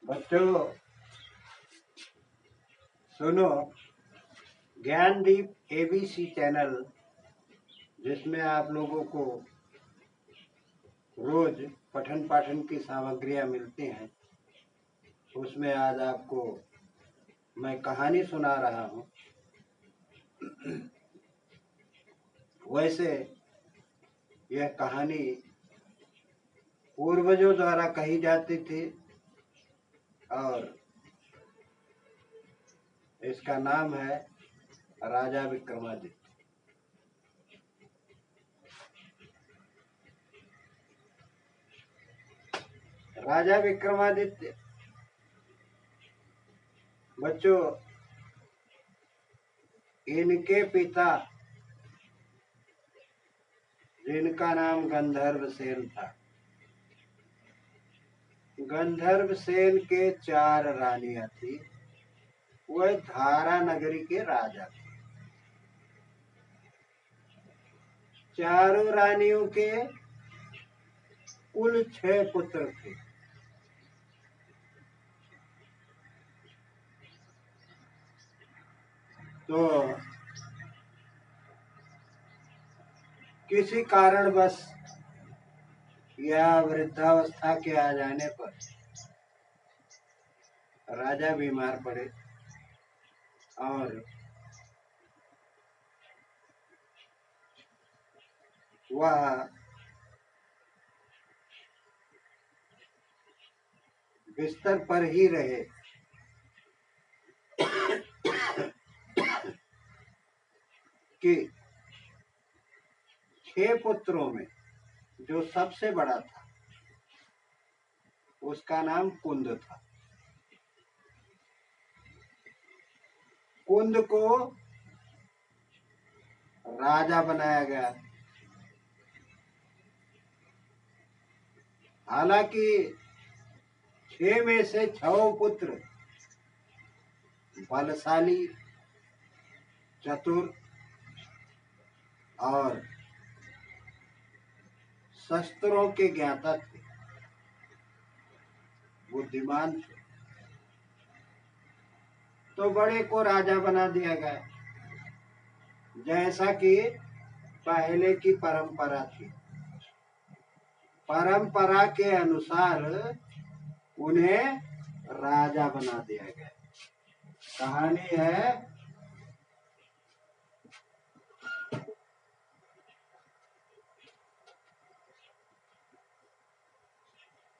बच्चों सुनो, Gyandeep ABC channel जिसमें आप लोगों को रोज पठन पाठन की सामग्रियां मिलती हैं, उसमें आज आपको मैं कहानी सुना रहा हूं। वैसे यह कहानी पूर्वजों द्वारा कही जाती थी और इसका नाम है राजा विक्रमादित्य। राजा विक्रमादित्य बच्चों, इनके पिता जिनका नाम गंधर्व सेन था, गंधर्व सेन के 4 रानियां थी। वह धारा नगरी के राजा थे। चारों रानियों के कुल 6 पुत्र थे। तो किसी कारणवश या वृद्धावस्था के आ जाने पर राजा बीमार पड़े और वह बिस्तर पर ही रहे। कि 6 पुत्रों में जो सबसे बड़ा था उसका नाम कुंद था। कुंद को राजा बनाया गया। हालांकि 6 में से 6 पुत्र बलशाली, चतुर और शस्त्रों के ज्ञाता थे, बुद्धिमान थे। तो बड़े को राजा बना दिया गया, जैसा कि पहले की परंपरा थी। परंपरा के अनुसार उन्हें राजा बना दिया गया। कहानी है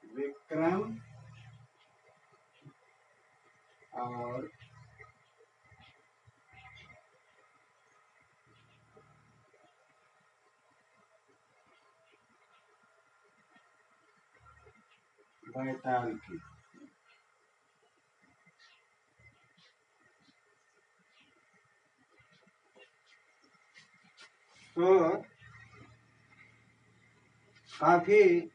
विक्रम और बैताल की। तो काफी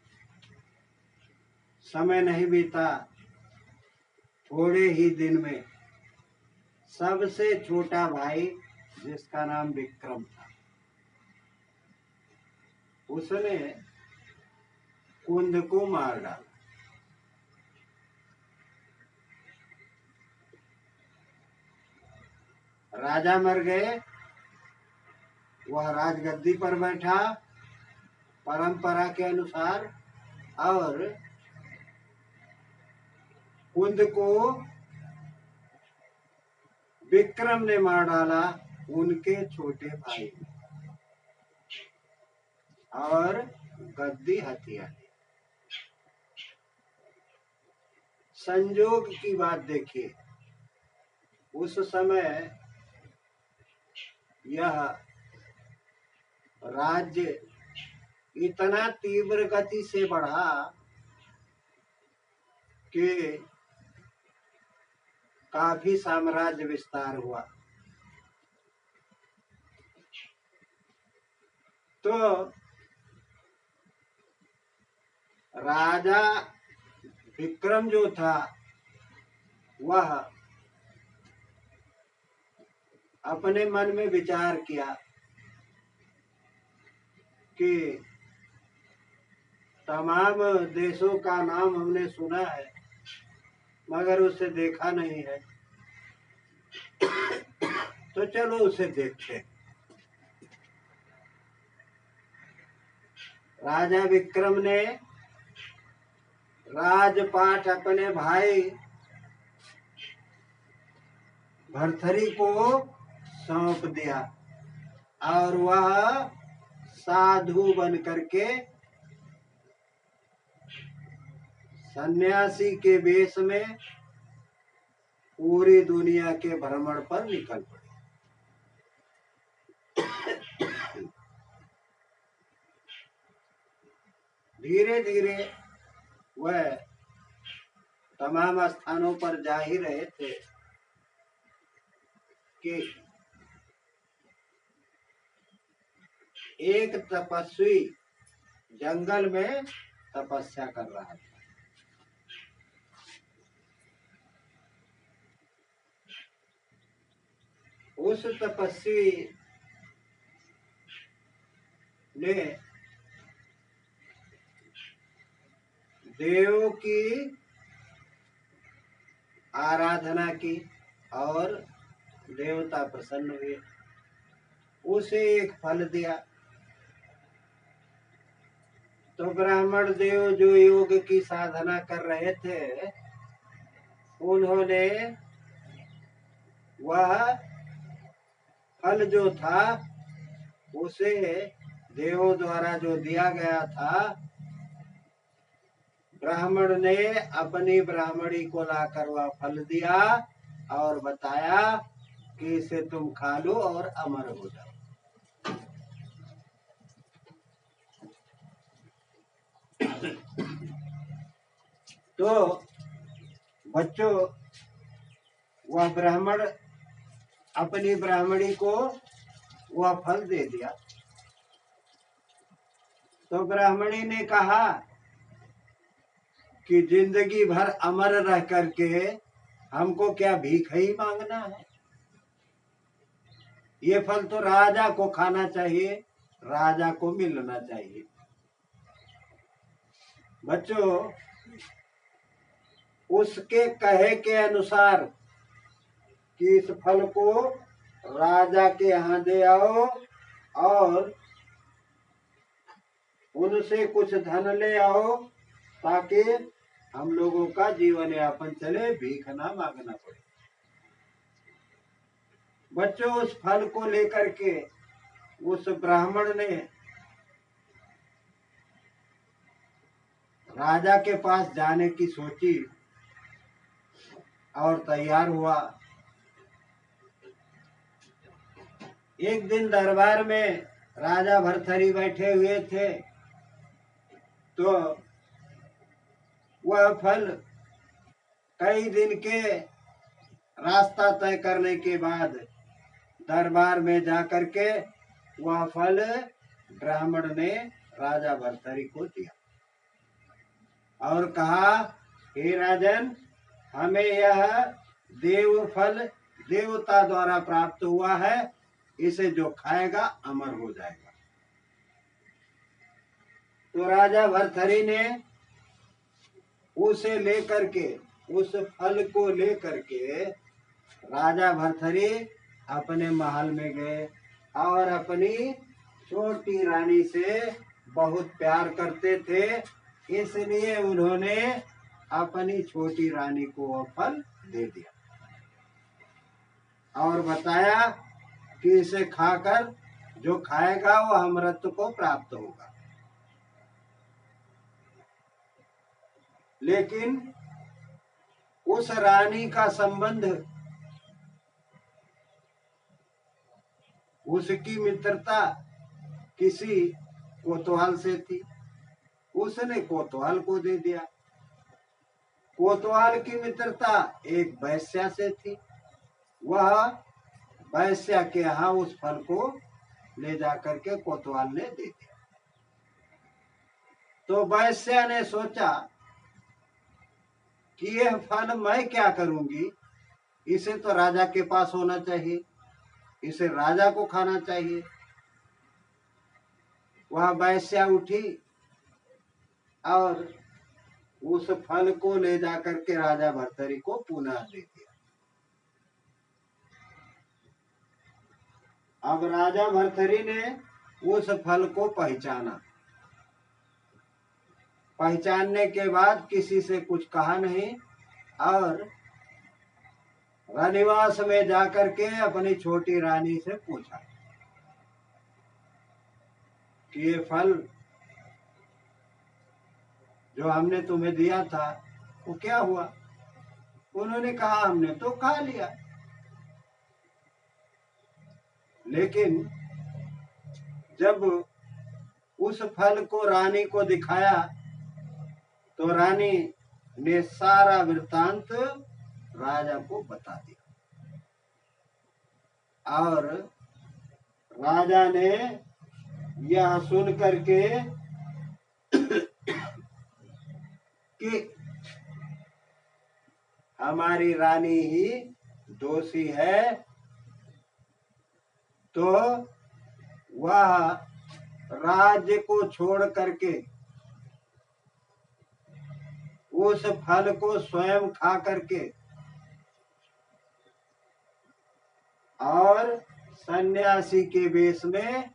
समय नहीं बीता, थोड़े ही दिन में सबसे छोटा भाई जिसका नाम विक्रम था, उसने कुंद को मार डाला। राजा मर गए। वह राजगद्दी पर बैठा परंपरा के अनुसार, और कुंद को विक्रम ने मार डाला, उनके छोटे भाई ने, और गद्दी हथिया ली। संजोग की बात देखिए, उस समय यह राज्य इतना तीव्र गति से बढ़ा कि काफी साम्राज्य विस्तार हुआ। तो राजा विक्रम जो था, वह अपने मन में विचार किया कि तमाम देशों का नाम हमने सुना है, मगर उसे देखा नहीं है, तो चलो उसे देखते हैं। राजा विक्रम ने राजपाट अपने भाई भर्तृहरि को सौंप दिया और वह साधु बन करके सन्यासी के वेश में पूरी दुनिया के भ्रमण पर निकल पड़े। धीरे धीरे वह तमाम स्थानों पर जा ही रहे थे कि एक तपस्वी जंगल में तपस्या कर रहा था। उस तपस्वी ने देव की आराधना की और देवता प्रसन्न हुए, उसे एक फल दिया। तो ब्राह्मण देव जो योग की साधना कर रहे थे, उन्होंने वह फल जो था उसे देवों द्वारा जो दिया गया था, ब्राह्मण ने अपनी ब्राह्मणी को लाकर वह फल दिया और बताया कि इसे तुम खा लो और अमर हो जाओ। तो बच्चों, वह ब्राह्मण अपनी ब्राह्मणी को वह फल दे दिया। तो ब्राह्मणी ने कहा कि जिंदगी भर अमर रह करके हमको क्या भीख ही मांगना है? ये फल तो राजा को खाना चाहिए, राजा को मिलना चाहिए। बच्चों, उसके कहे के अनुसार कि इस फल को राजा के यहाँ दे आओ और उनसे कुछ धन ले आओ ताकि हम लोगों का जीवन यापन चले, भीख ना मांगना पड़े। बच्चों, उस फल को लेकर के उस ब्राह्मण ने राजा के पास जाने की सोची और तैयार हुआ। एक दिन दरबार में राजा भर्तृहरि बैठे हुए थे, तो वह फल कई दिन के रास्ता तय करने के बाद दरबार में जाकर के वह फल ब्राह्मण ने राजा भर्तृहरि को दिया और कहा, हे राजन, हमें यह देव फल देवता द्वारा प्राप्त हुआ है, इसे जो खाएगा अमर हो जाएगा। तो राजा भर्तृहरि ने उसे लेकर के, उस फल को लेकर के राजा भर्तृहरि अपने महल में गए और अपनी छोटी रानी से बहुत प्यार करते थे, इसलिए उन्होंने अपनी छोटी रानी को वह फल दे दिया और बताया कि इसे खाकर जो खाएगा वह अमृत को प्राप्त होगा। लेकिन उस रानी का संबंध, उसकी मित्रता किसी कोतवाल से थी, उसने कोतवाल को दे दिया। कोतवाल की मित्रता एक वैश्या से थी, वह वैश्या के यहाँ उस फल को ले जाकर के कोतवाल ने दे दिया। तो वैश्या ने सोचा कि यह फल मैं क्या करूंगी, इसे तो राजा के पास होना चाहिए, इसे राजा को खाना चाहिए। वह वैश्या उठी और उस फल को ले जाकर के राजा भर्तरी को पुनः दे दिया। अब राजा भर्तरी ने उस फल को पहचाना। पहचानने के बाद किसी से कुछ कहा नहीं और रानीवास में जाकर के अपनी छोटी रानी से पूछा कि ये फल जो हमने तुम्हें दिया था वो क्या हुआ? उन्होंने कहा हमने तो खा लिया। लेकिन जब उस फल को रानी को दिखाया तो रानी ने सारा वृत्तांत राजा को बता दिया और राजा ने यह सुन करके कि हमारी रानी ही दोषी है, तो वह राज्य को छोड़ करके उस फल को स्वयं खा करके और सन्यासी के वेश में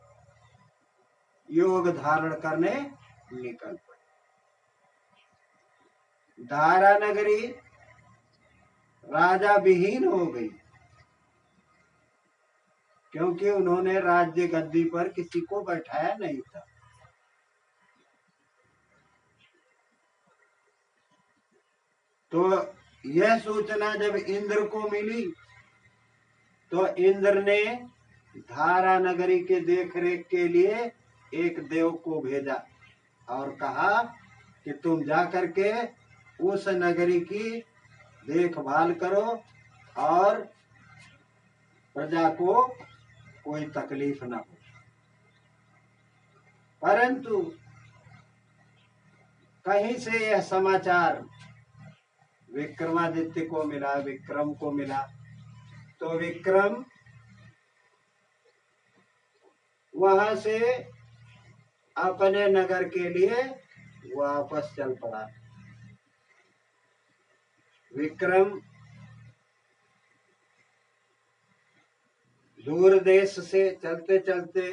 योग धारण करने निकल पड़े। धारा नगरी राजा विहीन हो गई क्योंकि उन्होंने राज्य गद्दी पर किसी को बैठाया नहीं था। तो यह सूचना जब इंद्र को मिली तो इंद्र ने धारा नगरी के देखरेख के लिए एक देव को भेजा और कहा कि तुम जाकर के उस नगरी की देखभाल करो और प्रजा को कोई तकलीफ न हो। परंतु कहीं से यह समाचार विक्रमादित्य को मिला, विक्रम को मिला। तो विक्रम वहां से अपने नगर के लिए वापस चल पड़ा। विक्रम दूर देश से चलते चलते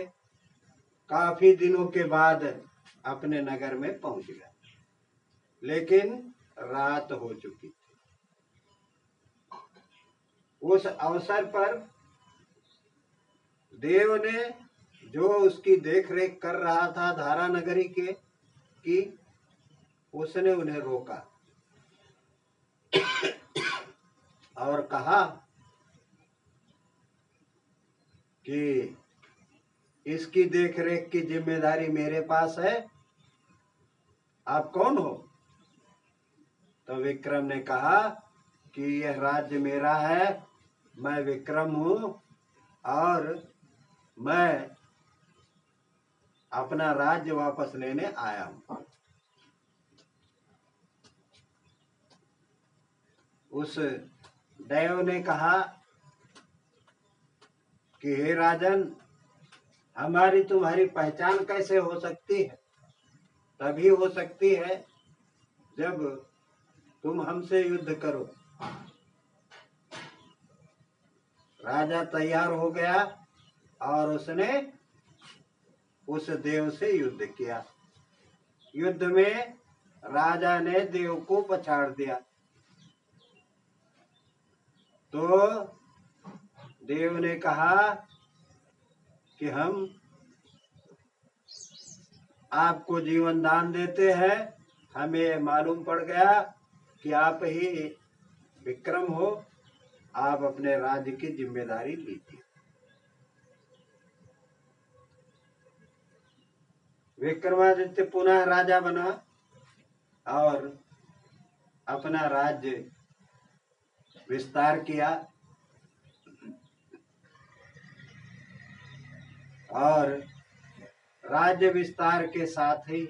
काफी दिनों के बाद अपने नगर में पहुंच गया, लेकिन रात हो चुकी थी। उस अवसर पर देव ने जो उसकी देखरेख कर रहा था धारा नगरी के की, उसने उन्हें रोका और कहा कि इसकी देखरेख की जिम्मेदारी मेरे पास है, आप कौन हो? तो विक्रम ने कहा कि यह राज्य मेरा है, मैं विक्रम हूं और मैं अपना राज्य वापस लेने आया हूं। उस देव ने कहा कि हे राजन, हमारी तुम्हारी पहचान कैसे हो सकती है? तभी हो सकती है जब तुम हमसे युद्ध करो। राजा तैयार हो गया और उसने उस देव से युद्ध किया। युद्ध में राजा ने देव को पछाड़ दिया। तो देव ने कहा कि हम आपको जीवन दान देते हैं, हमें मालूम पड़ गया कि आप ही विक्रम हो, आप अपने राज्य की जिम्मेदारी लीजिए। विक्रमादित्य पुनः राजा बना और अपना राज्य विस्तार किया और राज्य विस्तार के साथ ही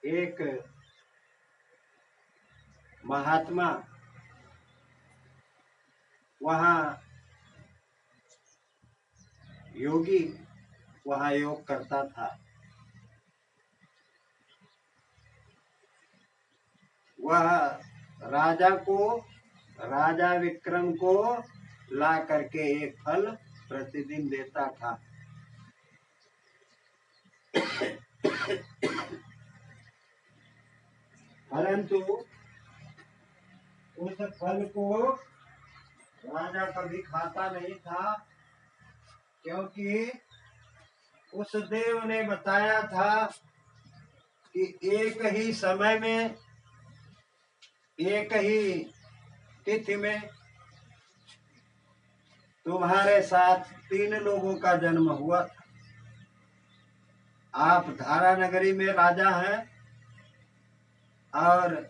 एक महात्मा वहां योगी वहां योग करता था। वह राजा को, राजा विक्रम को ला करके एक फल प्रतिदिन देता था। परंतु उस फल को राजा कभी खाता नहीं था, क्योंकि उस देव ने बताया था कि एक ही समय में, एक ही तिथि में तुम्हारे साथ 3 लोगों का जन्म हुआ था। आप धारा नगरी में राजा हैं, और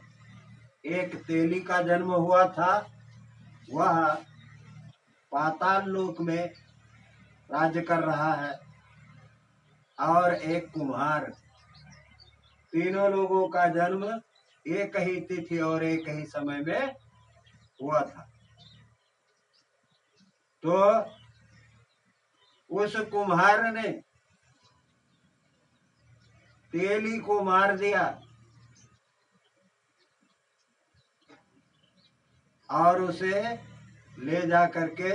एक तेली का जन्म हुआ था, वह पाताल लोक में राज्य कर रहा है, और एक कुम्हार। तीनों लोगों का जन्म एक ही तिथि और एक ही समय में हुआ था। तो उस कुम्हार ने तेली को मार दिया और उसे ले जा करके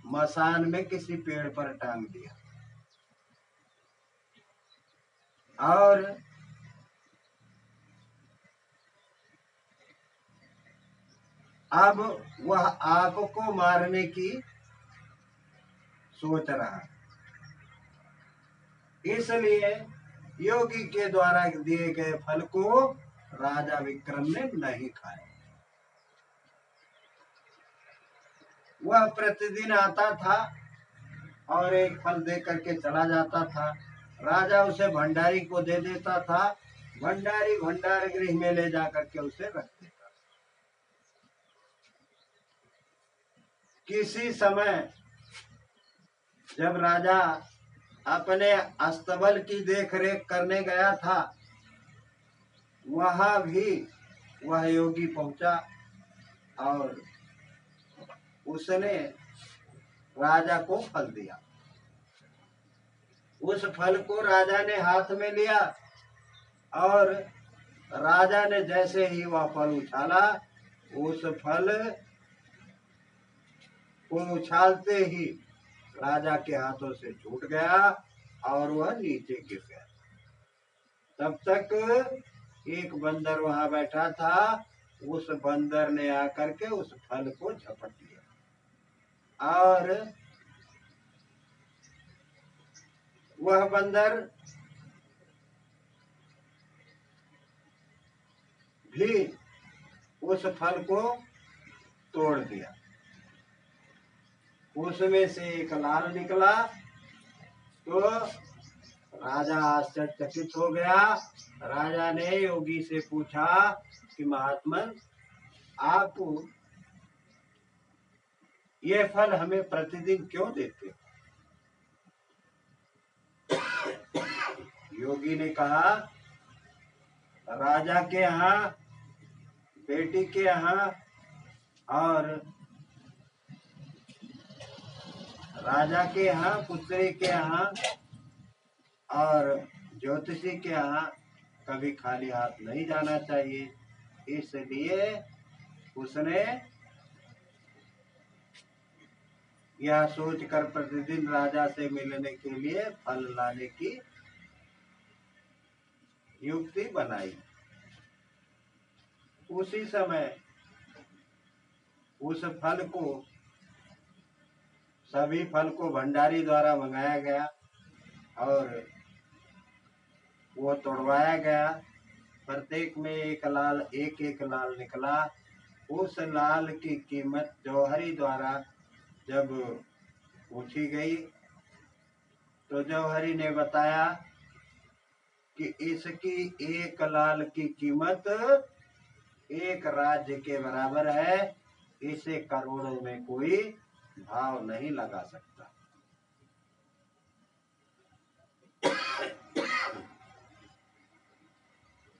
मसान में किसी पेड़ पर टांग दिया। और अब वह आप को मारने की सोच रहा है, इसलिए योगी के द्वारा दिए गए फल को राजा विक्रम ने नहीं खाया। वह प्रतिदिन आता था और एक फल दे करके चला जाता था। राजा उसे भंडारी को दे देता था, भंडारी भंडार गृह में ले जा करके उसे रख देता। किसी समय जब राजा अपने अस्तबल की देखरेख करने गया था, वहां भी वह योगी पहुंचा और उसने राजा को फल दिया। उस फल को राजा ने हाथ में लिया और राजा ने जैसे ही वह फल उछाला, उस फल को उछालते ही राजा के हाथों से छूट गया और वह नीचे गिर गया। तब तक एक बंदर वहां बैठा था, उस बंदर ने आकर के उस फल को झपट लिया और वह बंदर भी उस फल को तोड़ दिया। उसमें से एक लाल निकला तो राजा आश्चर्यचकित हो गया। राजा ने योगी से पूछा कि महात्मन, आप ये फल हमें प्रतिदिन क्यों देते हो? योगी ने कहा, राजा के यहाँ, बेटी के यहाँ और राजा के यहाँ, पुत्री के यहाँ और ज्योतिषी के यहाँ कभी खाली हाथ नहीं जाना चाहिए। इसलिए उसने यह सोचकर प्रतिदिन राजा से मिलने के लिए फल लाने की युक्ति बनाई। उसी समय उस फल को, सभी फल को भंडारी द्वारा मंगाया गया और वो तोड़वाया गया। प्रत्येक में एक एक लाल निकला। उस लाल की कीमत जौहरी द्वारा जब पूछी गई तो जौहरी ने बताया कि इसकी एक लाल की कीमत 1 राज्य के बराबर है, इसे करोड़ों में कोई भाव नहीं लगा सकता।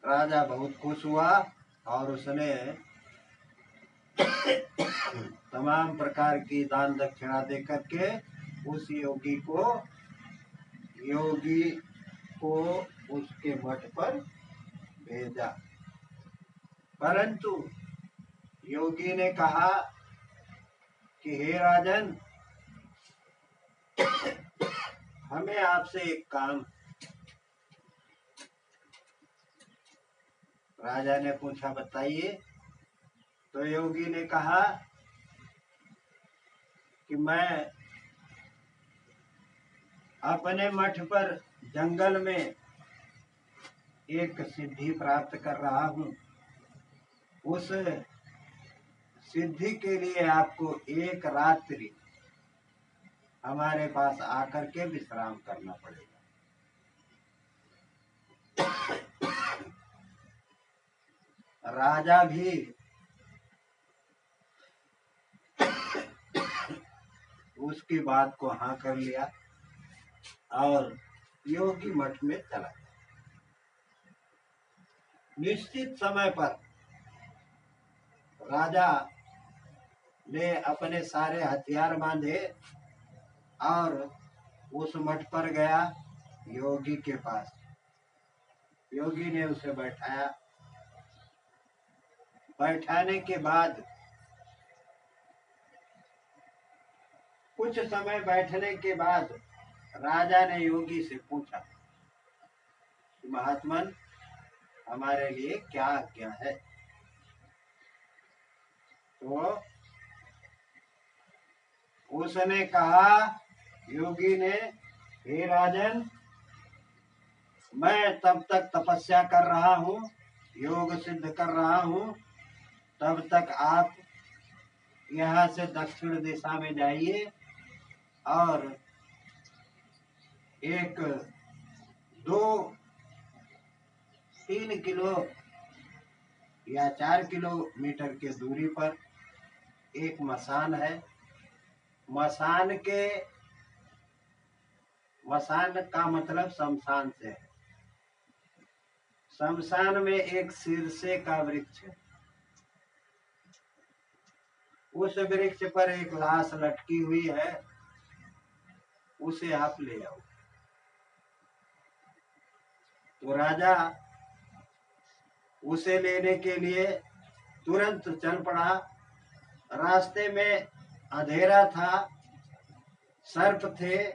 राजा बहुत खुश हुआ और उसने तमाम प्रकार की दान दक्षिणा दे करके उस योगी को उसके मठ पर भेजा। परंतु योगी ने कहा कि हे राजन, हमें आपसे एक काम। राजा ने पूछा, बताइए। तो योगी ने कहा कि मैं अपने मठ पर जंगल में एक सिद्धि प्राप्त कर रहा हूँ। उस सिद्धि के लिए आपको एक रात्रि हमारे पास आकर के विश्राम करना पड़ेगा। राजा भी उसकी बात को हाँ कर लिया और योगी मठ में चला गया। निश्चित समय पर राजा ने अपने सारे हथियार बांधे और उस मठ पर गया योगी के पास। योगी ने उसे बैठाया। बैठाने के बाद कुछ समय बैठने के बाद राजा ने योगी से पूछा, महात्मन, हमारे लिए क्या आज्ञा है? तो उसने कहा, योगी ने, हे राजन, मैं तब तक तपस्या कर रहा हूँ, योग सिद्ध कर रहा हूँ, तब तक आप यहाँ से दक्षिण दिशा में जाइए और एक 2-3 किलो या 4 किलोमीटर के दूरी पर एक मसान है। मसान का मतलब शमशान से है। शमशान में एक शीर्षे का वृक्ष है। उस वृक्ष पर एक लाश लटकी हुई है, उसे आप ले आओ। तो राजा उसे लेने के लिए तुरंत चल पड़ा। रास्ते में अंधेरा था, सर्प थे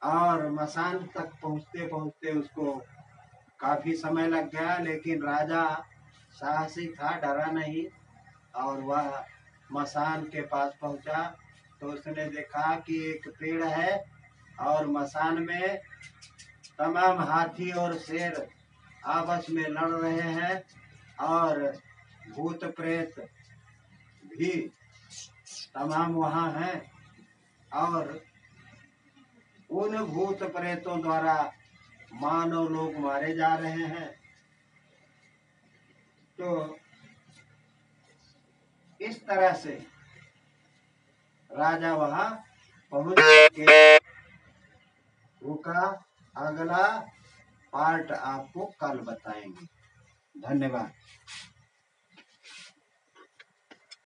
और मसान तक पहुंचते पहुंचते उसको काफी समय लग गया। लेकिन राजा साहसी था, डरा नहीं और वह मसान के पास पहुंचा तो उसने देखा कि एक पेड़ है और मसान में तमाम हाथी और शेर आपस में लड़ रहे हैं और भूत प्रेत भी तमाम वहां हैं और उन भूत प्रेतों द्वारा मानव लोग मारे जा रहे हैं। तो इस तरह से राजा वहां पहुंच के रुका। अगला पार्ट आपको कल बताएंगे। धन्यवाद।